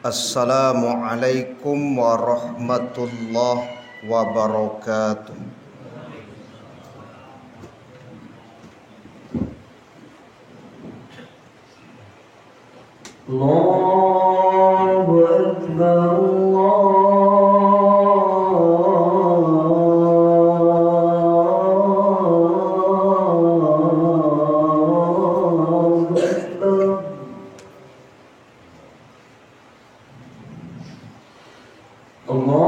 Assalamualaikum warahmatullahi wabarakatuh. Allahu Akbar, Allahu Akbar. Allahu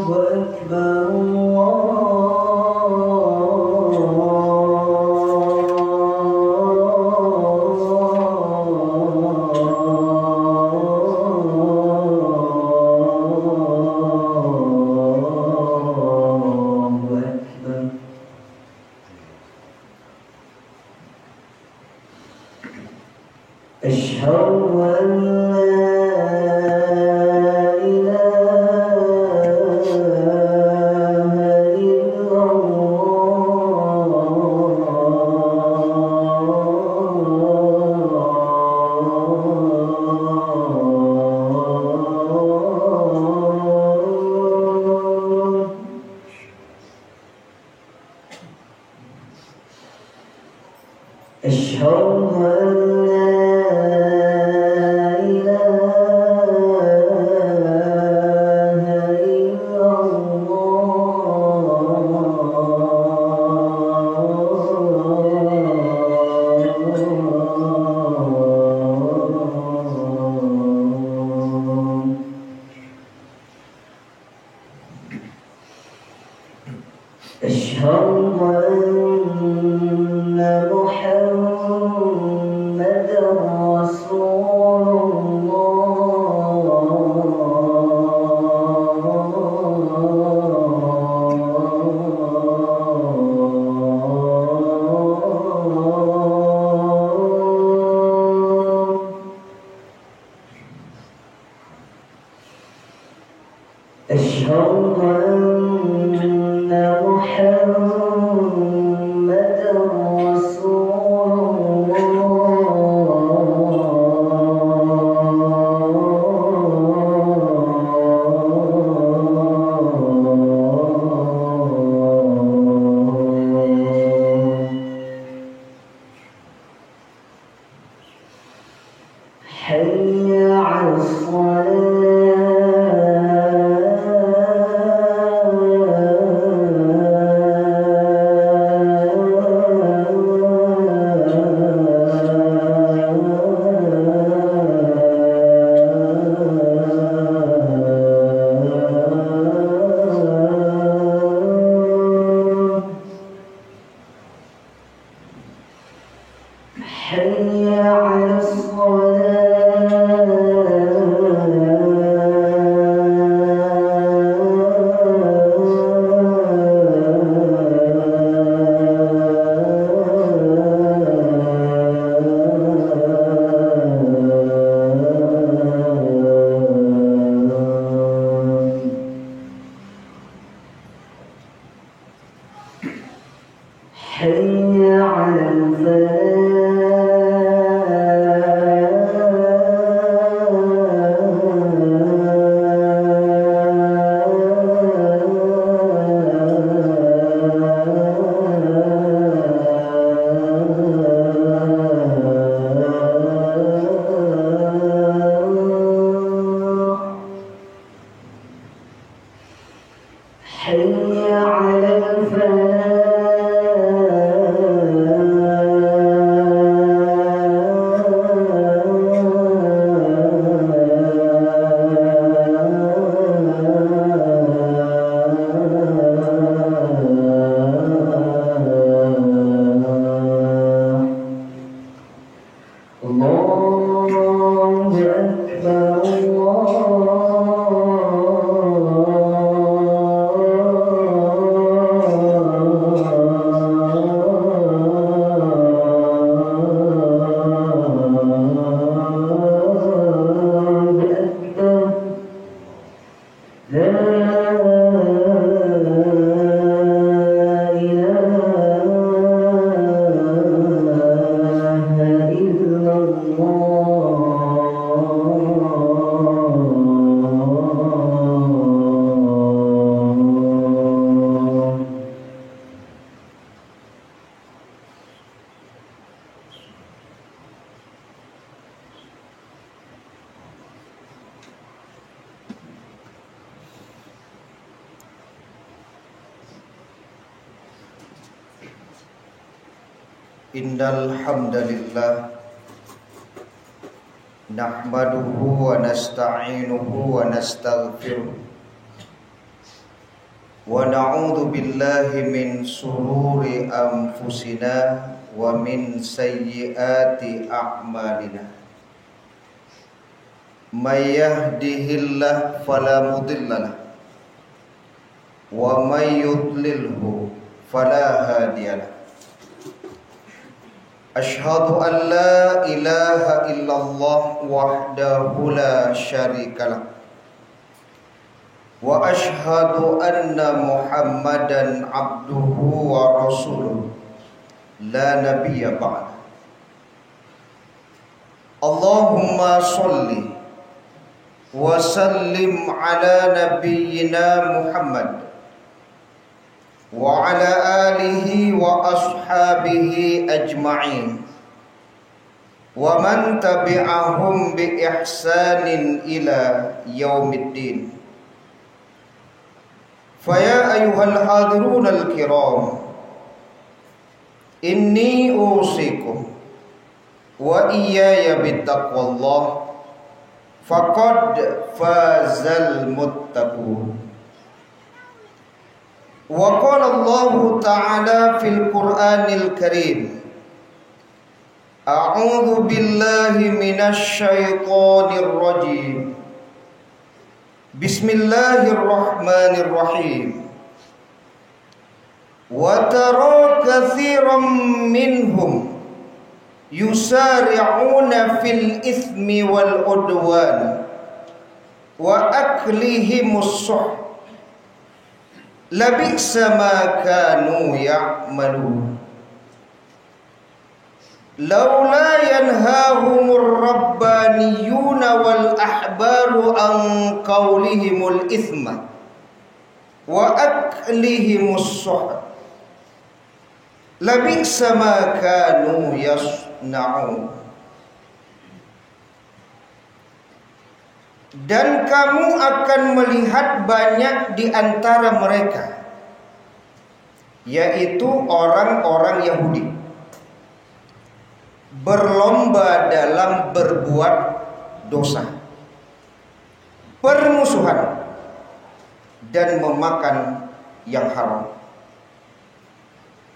Akbar, Allahu Akbar. Asyhadu an أشهد أن لا إله إلا الله. أشهد أن محمدًا رسول الله. أشهد أن محمدًا رسول الله. حي على حي على حي على حي على الله أكبر، الله أكبر. إله إلا الله. Innal hamdalillah nahmaduhu wa nasta'inuhu wa nastaghfiruh wa na'udzu billahi min sururi anfusina wa min sayyiati a'malina. May yahdihillahu fala mudilla lahu wa may yudlilhu fala hadiya lahu. Asyhadu an la ilaha illallah wahdahu la syarika lah wa asyhadu anna Muhammadan abduhu wa rasuluh la nabiyya ba'da. Allahumma sholli wa sallim ala nabiyyina Muhammad wa ala alihi wa ashabihi ajma'in wa man tabi'ahum bi ihsanin ila yaumiddin. Faya ayyuhal hadirun al-kiram, inni usikum wa iyaya bittaqwallah faqad fazal muttaqun. Wa qala Allah ta'ala fil Qur'anil Karim, a'udzu billahi minasy syaithanir rajim. Bismillahirrahmanirrahim. Wa tara katsiran minhum yusari'una fil itsmi wal udwan wa aklihimus suht labi'sa ma kanu ya'malun. Laula yanhahumur rabbaniyuna wal ahbaru an qawlihimul itsma wa aklihimus suht labi'sa ma kanu yasna'un. Dan kamu akan melihat banyak di antara mereka, yaitu orang-orang Yahudi, berlomba dalam berbuat dosa, permusuhan, dan memakan yang haram.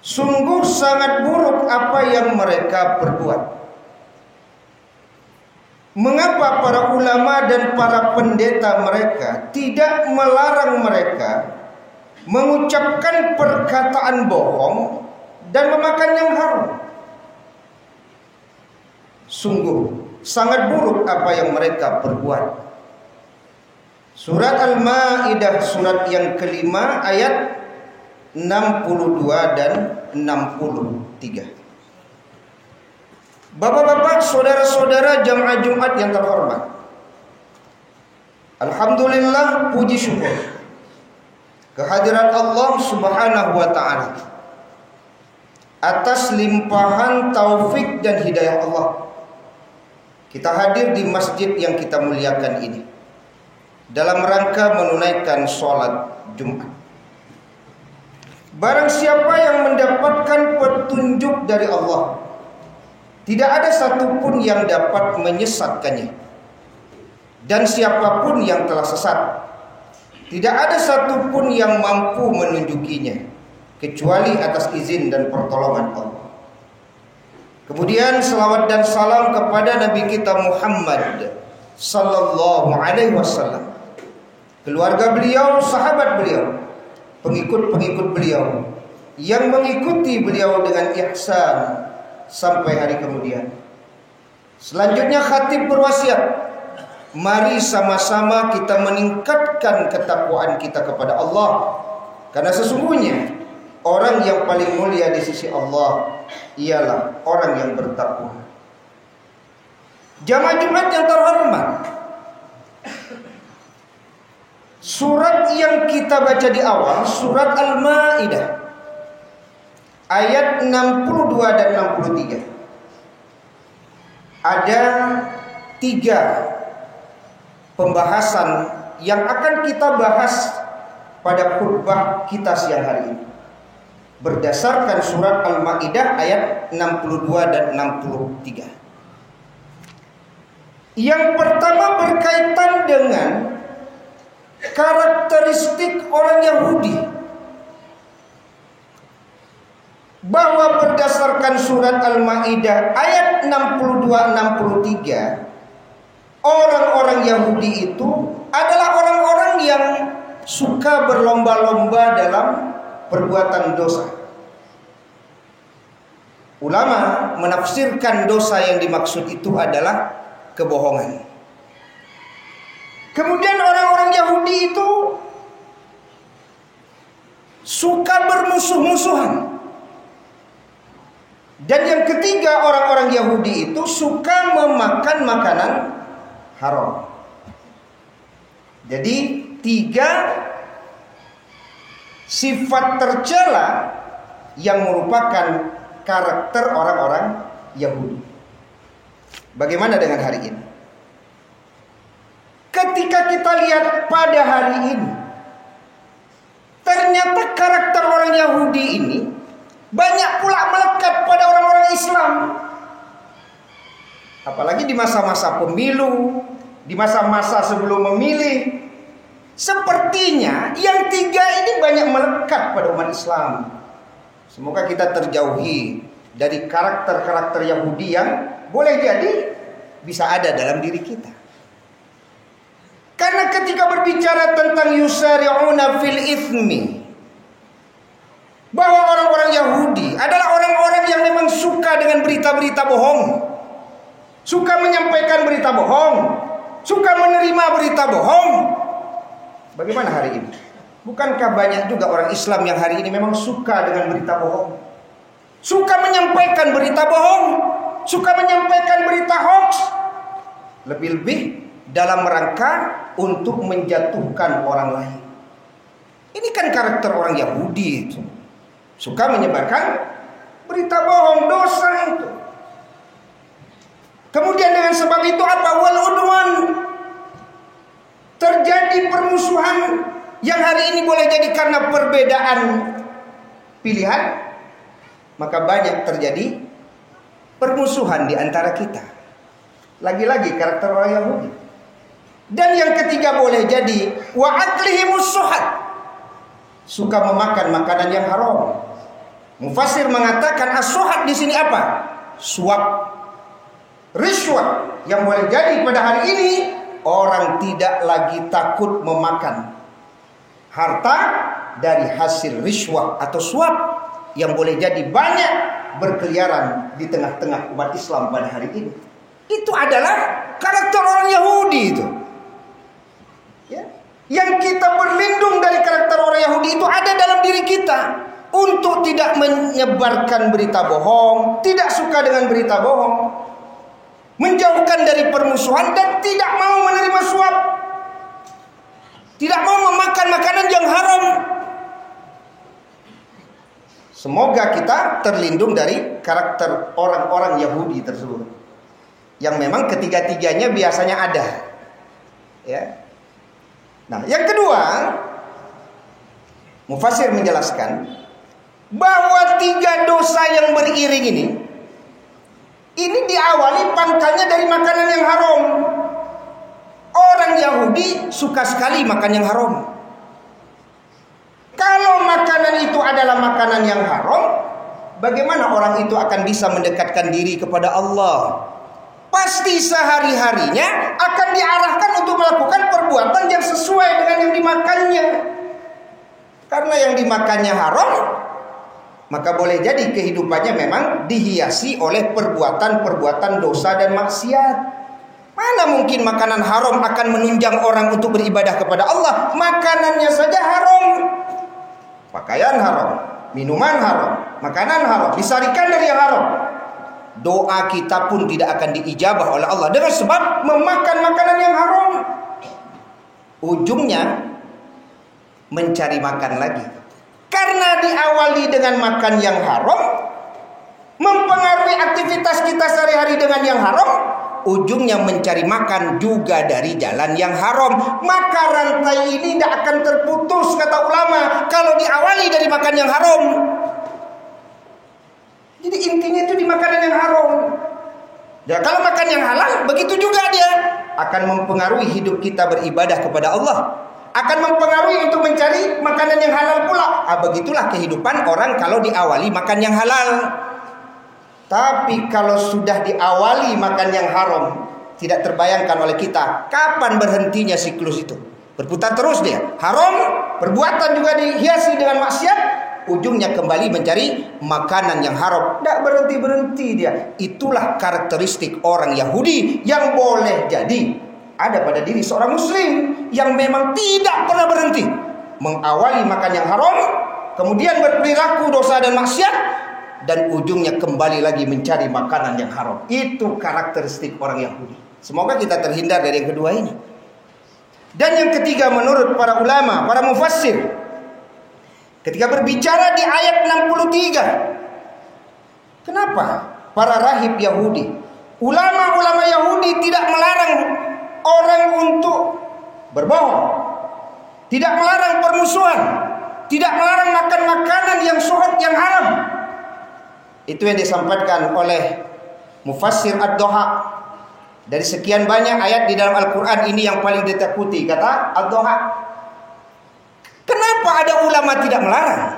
Sungguh sangat buruk apa yang mereka perbuat. Mengapa para ulama dan para pendeta mereka tidak melarang mereka mengucapkan perkataan bohong dan memakan yang haram? Sungguh sangat buruk apa yang mereka perbuat. Surat Al-Maidah surat yang kelima ayat 62 dan 63. Bapak-bapak, saudara-saudara jamaah Jumat yang terhormat, alhamdulillah, puji syukur kehadirat Allah Subhanahu wa ta'ala atas limpahan taufik dan hidayah Allah. Kita hadir di masjid yang kita muliakan ini dalam rangka menunaikan sholat Jumat. Barang siapa yang mendapatkan petunjuk dari Allah, tidak ada satupun yang dapat menyesatkannya. Dan siapapun yang telah sesat, tidak ada satupun yang mampu menunjukinya kecuali atas izin dan pertolongan Allah. Kemudian salawat dan salam kepada Nabi kita Muhammad sallallahu alaihi wasallam, keluarga beliau, sahabat beliau, pengikut-pengikut beliau yang mengikuti beliau dengan ihsan sampai hari kemudian. Selanjutnya khatib berwasiat, mari sama-sama kita meningkatkan ketakwaan kita kepada Allah, karena sesungguhnya orang yang paling mulia di sisi Allah ialah orang yang bertakwa. Jamaah Jumat yang terhormat, surat yang kita baca di awal, surat Al-Maidah ayat 62 dan 63. Ada 3 pembahasan yang akan kita bahas pada khutbah kita siang hari ini. berdasarkan surat Al-Maidah ayat 62 dan 63. Yang pertama berkaitan dengan karakteristik orang Yahudi, bahwa berdasarkan surat Al-Maidah ayat 62-63, orang-orang Yahudi itu adalah orang-orang yang suka berlomba-lomba dalam perbuatan dosa. Ulama menafsirkan dosa yang dimaksud itu adalah kebohongan. Kemudian orang-orang Yahudi itu suka bermusuh-musuhan. Dan yang ketiga, orang-orang Yahudi itu suka memakan makanan haram. Jadi 3 sifat tercela yang merupakan karakter orang-orang Yahudi. Bagaimana dengan hari ini? Ketika kita lihat pada hari ini, ternyata karakter orang Yahudi ini banyak pula melekat pada orang-orang Islam. Apalagi di masa-masa pemilu, di masa-masa sebelum memilih. Sepertinya yang 3 ini banyak melekat pada umat Islam. Semoga kita terjauhi dari karakter-karakter Yahudi yang boleh jadi bisa ada dalam diri kita. Karena ketika berbicara tentang yusari'una fil ithmi, bahwa orang-orang Yahudi adalah orang-orang yang memang suka dengan berita-berita bohong, suka menyampaikan berita bohong, suka menerima berita bohong. Bagaimana hari ini? Bukankah banyak juga orang Islam yang hari ini memang suka dengan berita bohong, suka menyampaikan berita bohong, suka menyampaikan berita hoax, lebih-lebih dalam rangka untuk menjatuhkan orang lain. Ini kan karakter orang Yahudi itu. Suka menyebarkan berita bohong, dosa itu. Kemudian dengan sebab itu apa? Wal udwan. Terjadi permusuhan yang hari ini boleh jadi karena perbedaan pilihan. Maka banyak terjadi permusuhan di antara kita. Lagi-lagi karakter orang Yahudi. Dan yang ketiga boleh jadi wa aklihimus suhat. Suka memakan makanan yang haram. Mufassir mengatakan as-suhat di sini apa? Suap, rishwat. Yang boleh jadi pada hari ini orang tidak lagi takut memakan harta dari hasil rishwat atau suap yang boleh jadi banyak berkeliaran di tengah-tengah umat Islam pada hari ini. Itu adalah karakter orang Yahudi itu. Ya. Yang kita berlindung dari karakter orang Yahudi itu ada dalam diri kita. Untuk tidak menyebarkan berita bohong, tidak suka dengan berita bohong, menjauhkan dari permusuhan dan tidak mau menerima suap, tidak mau memakan makanan yang haram. Semoga kita terlindung dari karakter orang-orang Yahudi tersebut, yang memang ketiga-tiganya biasanya ada. Ya. Nah, yang kedua, mufassir menjelaskan bahwa 3 dosa yang beriring ini diawali pangkalnya dari makanan yang haram. Orang Yahudi suka sekali makan yang haram. Kalau makanan itu adalah makanan yang haram, bagaimana orang itu akan bisa mendekatkan diri kepada Allah? Pasti sehari-harinya akan diarahkan untuk melakukan perbuatan yang sesuai dengan yang dimakannya. Karena yang dimakannya haram, maka boleh jadi kehidupannya memang dihiasi oleh perbuatan-perbuatan dosa dan maksiat. Mana mungkin makanan haram akan menunjang orang untuk beribadah kepada Allah? Makanannya saja haram. Pakaian haram, minuman haram, makanan haram, disarikan dari yang haram. Doa kita pun tidak akan diijabah oleh Allah dengan sebab memakan makanan yang haram. Ujungnya mencari makan lagi. Karena diawali dengan makan yang haram, mempengaruhi aktivitas kita sehari-hari dengan yang haram, ujungnya mencari makan juga dari jalan yang haram. Maka rantai ini tidak akan terputus, kata ulama, kalau diawali dari makan yang haram. Jadi intinya itu di makanan yang haram. Ya, kalau makan yang halal, begitu juga dia akan mempengaruhi hidup kita beribadah kepada Allah. Akan mempengaruhi untuk mencari makanan yang halal pula. Begitulah kehidupan orang kalau diawali makan yang halal. Tapi kalau sudah diawali makan yang haram, tidak terbayangkan oleh kita kapan berhentinya siklus itu. Berputar terus dia. Haram, perbuatan juga dihiasi dengan maksiat, ujungnya kembali mencari makanan yang haram. Tidak berhenti-berhenti dia. Itulah karakteristik orang Yahudi yang boleh jadi ada pada diri seorang muslim yang memang tidak pernah berhenti mengawali makan yang haram, kemudian berperilaku dosa dan maksiat, dan ujungnya kembali lagi mencari makanan yang haram. Itu karakteristik orang Yahudi. Semoga kita terhindar dari yang kedua ini. Dan yang ketiga, menurut para ulama, para mufassir, ketika berbicara di ayat 63, kenapa para rahib Yahudi, ulama-ulama Yahudi tidak melarang orang untuk berbohong, tidak melarang permusuhan, tidak melarang makan makanan yang syubhat, yang haram? Itu yang disampaikan oleh mufassir Ad-Doha. Dari sekian banyak ayat di dalam Al-Quran, ini yang paling ditakuti, kata Ad-Doha. Kenapa ada ulama tidak melarang?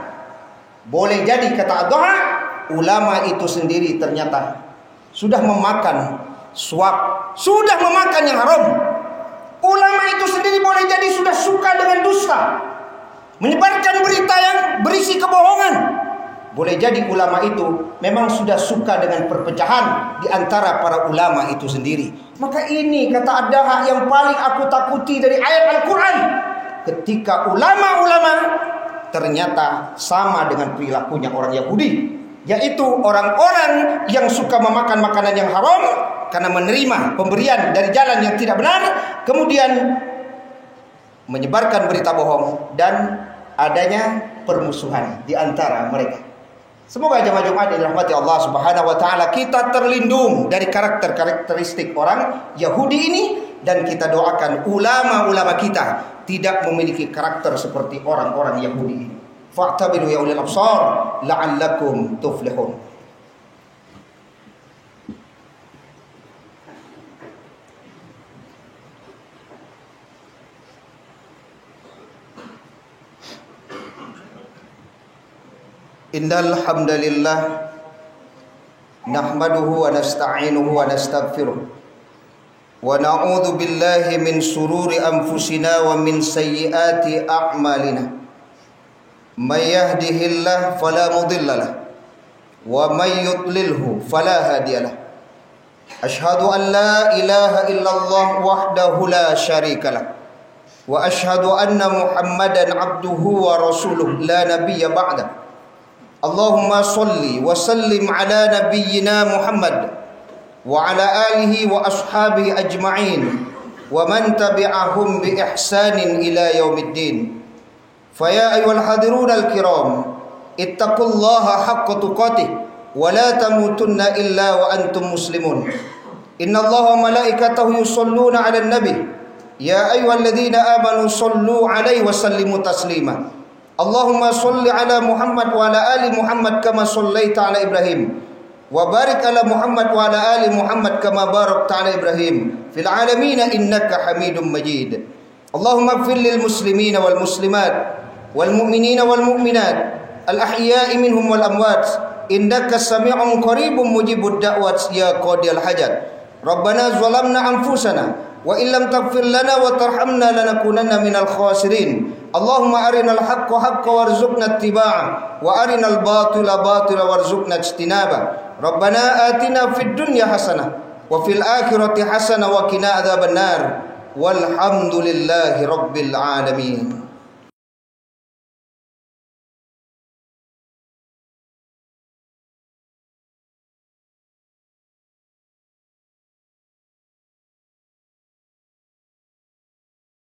Boleh jadi, kata Ad-Doha, ulama itu sendiri ternyata sudah memakan suap, sudah memakan yang haram. Ulama itu sendiri boleh jadi sudah suka dengan dusta, menyebarkan berita yang berisi kebohongan. Boleh jadi ulama itu memang sudah suka dengan perpecahan di antara para ulama itu sendiri. Maka ini, kata Ad-Doha, yang paling aku takuti dari ayat Al-Quran. Ketika ulama-ulama ternyata sama dengan perilakunya orang Yahudi, yaitu orang-orang yang suka memakan makanan yang haram karena menerima pemberian dari jalan yang tidak benar, kemudian menyebarkan berita bohong dan adanya permusuhan di antara mereka. Semoga jemaah Jumat dirahmati Allah Subhanahu wa taala, kita terlindung dari karakteristik orang Yahudi ini, dan kita doakan ulama-ulama kita tidak memiliki karakter seperti orang-orang Yahudi ini. Fa'tabiru ya ulil absar la'allakum tuflihun. Innal hamdalillah nahmaduhu wa nasta'inuhu wa nastaghfiruh wa na'udzu billahi min shururi anfusina wa min sayyiati a'malina. May yahdihillahu fala mudilla lahu wa may yudlilhu fala hadiya lahu. Asyhadu an la ilaha illallah wahdahu la syarika lahu wa asyhadu anna Muhammadan abduhu wa rasuluh la nabiyya ba'da. Allahumma salli wa sallim ala nabiyyina Muhammad wa ala alihi wa ashabihi ajma'in wa man tabi'ahum bi ihsanin ila yaumiddin. Fa ya ayyuhal hadirun al-kiram, ittaqullaha haqqa tuqatih wa la tamutunna illa wa antum muslimun. Innallaha wa malaikatahu yusholluna 'alan nabi ya ayyuhalladzina amanu shollu 'alaihi wa sallimu taslima. Allahumma sholli ala Muhammad wa ala ali Muhammad kama shollaita ala Ibrahim wa barik ala Muhammad wa ala ali Muhammad kama barakta ala Ibrahim fil alamin innaka Hamidum Majid. Allahumma ighfir lil muslimina wal muslimat wal mu'minina wal mu'minat al ahya'i minhum wal amwat innaka sami'un qaribun mujibud da'wat ya qadiyal hajat. Rabbana zalamna anfusana wa illam taghfir lana wa tarhamna lanakunanna minal khasirin. Allahumma arinal haqqa haqqa warzuqna ittiba'a wa arinal batila batila warzuqna ijtinaba. Rabbana atina fid dunya hasanah wa fil akhirati hasanah wa qina adzabannar. Walhamdulillahi rabbil alamin.